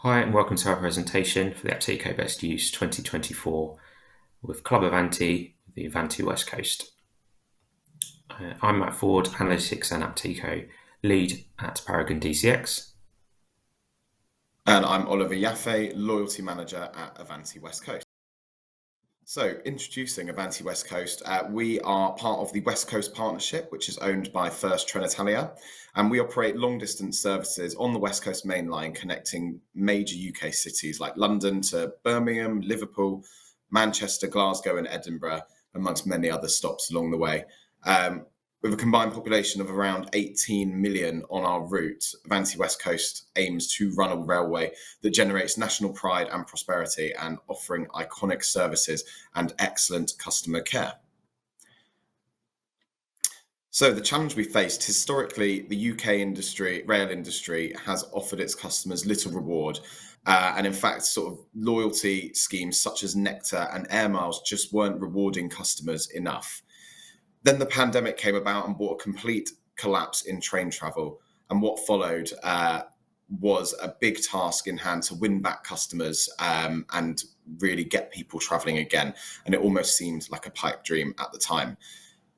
Hi and welcome to our presentation for the Apteco Best Use 2024 with Club Avanti, the Avanti West Coast. I'm Matt Ford, Analytics and Apteco Lead at Paragon DCX. And I'm Oliver Yaffe, Loyalty Manager at Avanti West Coast. So, introducing Avanti West Coast, we are part of the West Coast Partnership, which is owned by First Trenitalia, and we operate long-distance services on the West Coast Main Line, connecting major UK cities like London to Birmingham, Liverpool, Manchester, Glasgow, and Edinburgh, amongst many other stops along the way. With a combined population of around 18 million on our route, Avanti West Coast aims to run a railway that generates national pride and prosperity and offering iconic services and excellent customer care. So the challenge we faced historically, the UK rail industry has offered its customers little reward. And in fact, sort of loyalty schemes such as Nectar and Air Miles just weren't rewarding customers enough. Then the pandemic came about and brought a complete collapse in train travel. And what followed was a big task in hand to win back customers and really get people traveling again. And it almost seemed like a pipe dream at the time.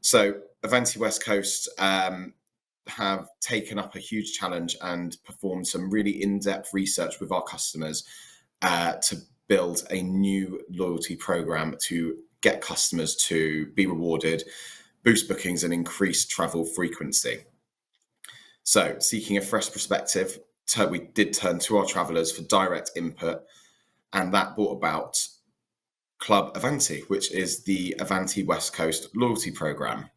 So Avanti West Coast have taken up a huge challenge and performed some really in-depth research with our customers to build a new loyalty program to get customers to be rewarded, boost bookings and increase travel frequency. So seeking a fresh perspective, we did turn to our travellers for direct input, and that brought about Club Avanti, which is the Avanti West Coast loyalty program.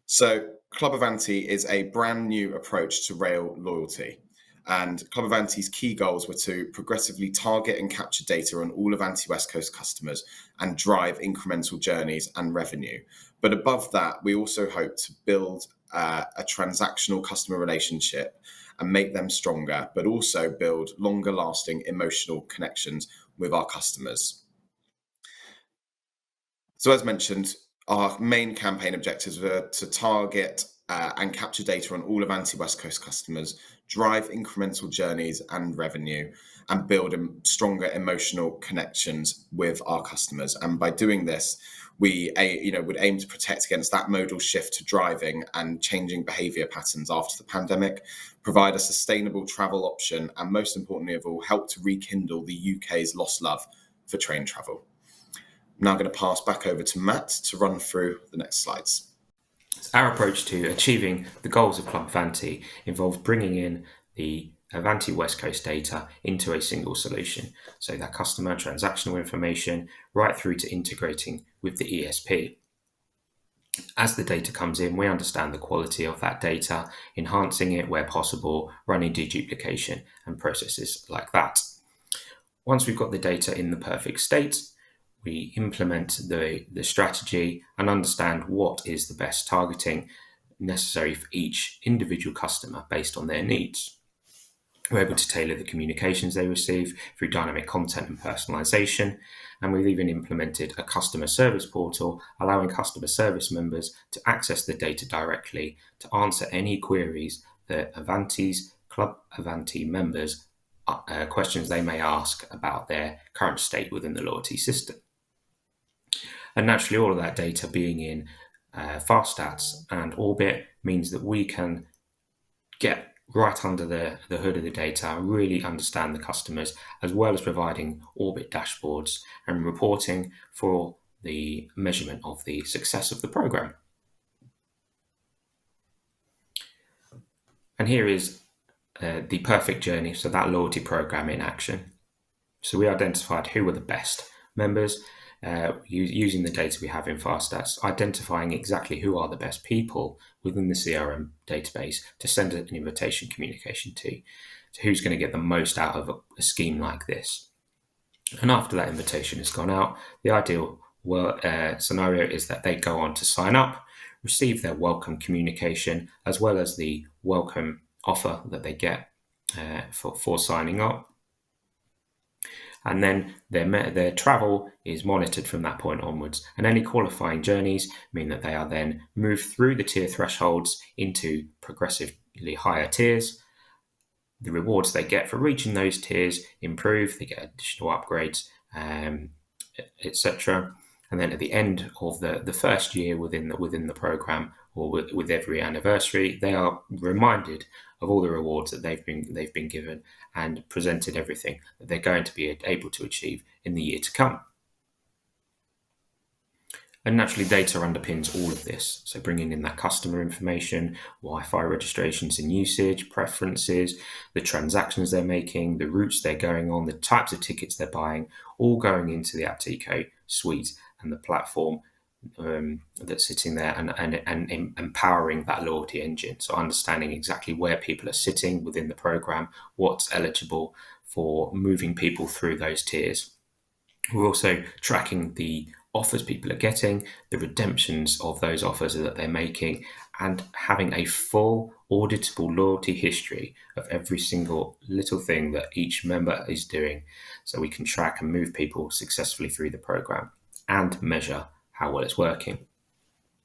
So Club Avanti is a brand new approach to rail loyalty. And Club Avanti's key goals were to progressively target and capture data on all Avanti West Coast customers and drive incremental journeys and revenue. But above that, we also hope to build a transactional customer relationship and make them stronger, but also build longer lasting emotional connections with our customers. So as mentioned, our main campaign objectives were to target and capture data on all Avanti West Coast customers, drive incremental journeys and revenue, and build stronger emotional connections with our customers. And by doing this, we would aim to protect against that modal shift to driving and changing behaviour patterns after the pandemic, provide a sustainable travel option, and most importantly of all, help to rekindle the UK's lost love for train travel. I'm now going to pass back over to Matt to run through the next slides. Our approach to achieving the goals of Club Avanti involved bringing in the Avanti West Coast data into a single solution, so that customer transactional information right through to integrating with the ESP. As the data comes in, we understand the quality of that data, enhancing it where possible, running deduplication and processes like that. Once we've got the data in the perfect state, we implement the strategy and understand what is the best targeting necessary for each individual customer based on their needs. We're able to tailor the communications they receive through dynamic content and personalization, and we've even implemented a customer service portal, allowing customer service members to access the data directly to answer any queries that Club Avanti members questions they may ask about their current state within the loyalty system. And naturally, all of that data being in FastStats and Orbit means that we can get right under the hood of the data and really understand the customers, as well as providing Orbit dashboards and reporting for the measurement of the success of the program. And here is the perfect journey, so that loyalty program in action. So we identified who were the best members, using the data we have in FastStats, identifying exactly who are the best people within the CRM database to send an invitation communication to who's going to get the most out of a scheme like this. And after that invitation has gone out, the ideal scenario is that they go on to sign up, receive their welcome communication, as well as the welcome offer that they get for signing up. And then their travel is monitored from that point onwards. And any qualifying journeys mean that they are then moved through the tier thresholds into progressively higher tiers. the rewards they get for reaching those tiers improve. They get additional upgrades, etc. And then at the end of the first year within the program, or with every anniversary, they are reminded of all the rewards that they've been given, and presented everything that they're going to be able to achieve in the year to come. And naturally, data underpins all of this. So bringing in that customer information, Wi-Fi registrations and usage, preferences, the transactions they're making, the routes they're going on, the types of tickets they're buying, all going into the Apteco suite and the platform that's sitting there, and empowering that loyalty engine. So understanding exactly where people are sitting within the program, what's eligible for moving people through those tiers. We're also tracking the offers people are getting, the redemptions of those offers that they're making, and having a full auditable loyalty history of every single little thing that each member is doing, so we can track and move people successfully through the program and measure how well it's working.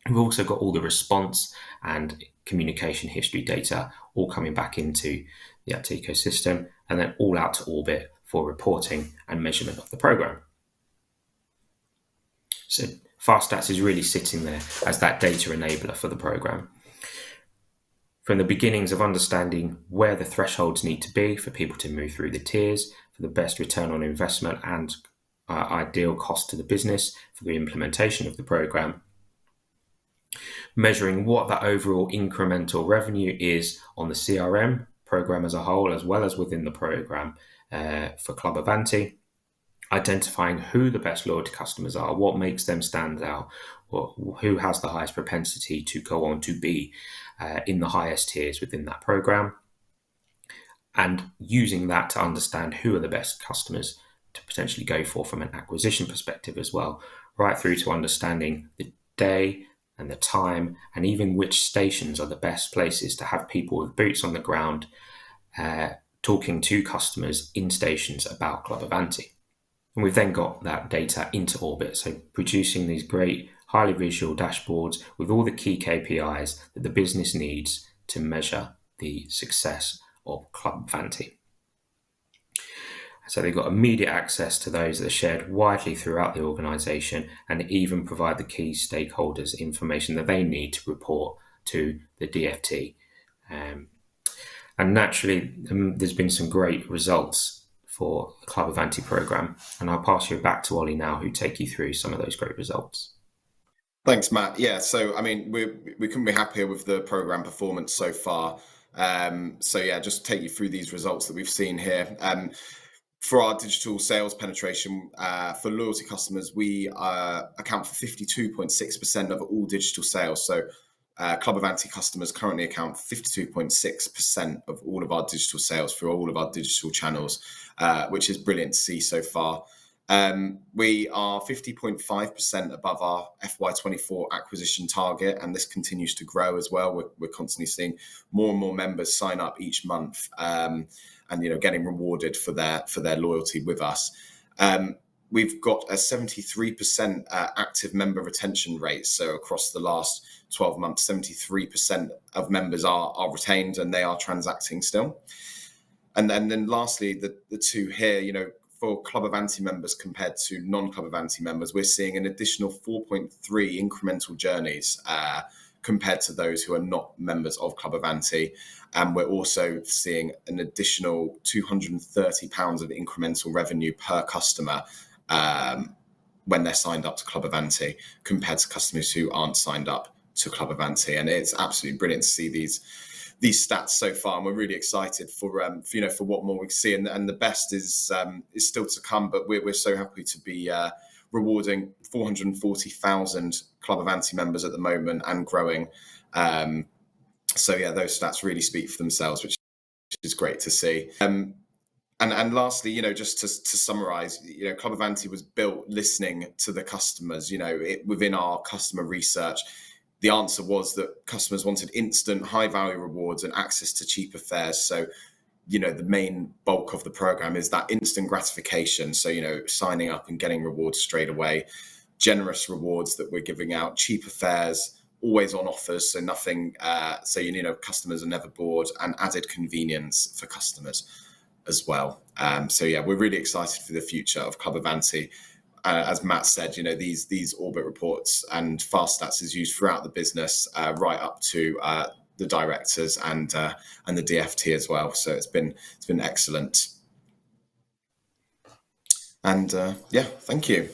We've also got all the response and communication history data all coming back into the Apteco system, and then all out to Orbit for reporting and measurement of the program. So FastStats is really sitting there as that data enabler for the program. From the beginnings of understanding where the thresholds need to be for people to move through the tiers, for the best return on investment and ideal cost to the business for the implementation of the program, measuring what that overall incremental revenue is on the CRM program as a whole, as well as within the program for Club Avanti, identifying who the best loyalty customers are, what makes them stand out, who has the highest propensity to go on to be in the highest tiers within that program, and using that to understand who are the best customers to potentially go for from an acquisition perspective as well, right through to understanding the day and the time, and even which stations are the best places to have people with boots on the ground talking to customers in stations about Club Avanti. And we've then got that data into Orbit, so producing these great, highly visual dashboards with all the key KPIs that the business needs to measure the success of Club Avanti. So they've got immediate access to those that are shared widely throughout the organisation, and even provide the key stakeholders information that they need to report to the DFT. And naturally, there's been some great results for the Club Avanti program, and I'll pass you back to Ollie now, who take you through some of those great results. Thanks, Matt. Yeah, so I mean, we couldn't be happier with the program performance so far. So yeah, just take you through these results that we've seen here. For our digital sales penetration, for loyalty customers, we account for 52.6% of all digital sales. So Club Avanti customers currently account for 52.6% of all of our digital sales through all of our digital channels, which is brilliant to see so far. We are 50.5% above our FY24 acquisition target, and this continues to grow as well. We're constantly seeing more and more members sign up each month, and getting rewarded for their loyalty with us. We've got a 73% active member retention rate. So across the last 12 months, 73% of members are retained, and they are transacting still. And then lastly, the two here, for Club Avanti members compared to non-Club Avanti members, we're seeing an additional 4.3 incremental journeys compared to those who are not members of Club Avanti. And we're also seeing an additional £230 of incremental revenue per customer when they're signed up to Club Avanti, compared to customers who aren't signed up to Club Avanti. And it's absolutely brilliant to see these stats so far, and we're really excited for what more we can see. And the best is still to come, but we're so happy to be rewarding 440,000 Club Avanti members at the moment, and growing. So yeah, those stats really speak for themselves, which is great to see. And lastly, just to summarize, Club Avanti was built listening to the customers. Within our customer research, the answer was that customers wanted instant, high-value rewards and access to cheaper fares. So, the main bulk of the program is that instant gratification. So, signing up and getting rewards straight away, generous rewards that we're giving out, cheaper fares, always on offers, so nothing, so customers are never bored, and added convenience for customers as well. So yeah, we're really excited for the future of Club Avanti. As Matt said, these orbit reports and fast stats is used throughout the business, right up to the directors and the DFT as well. So it's been excellent. And yeah, thank you.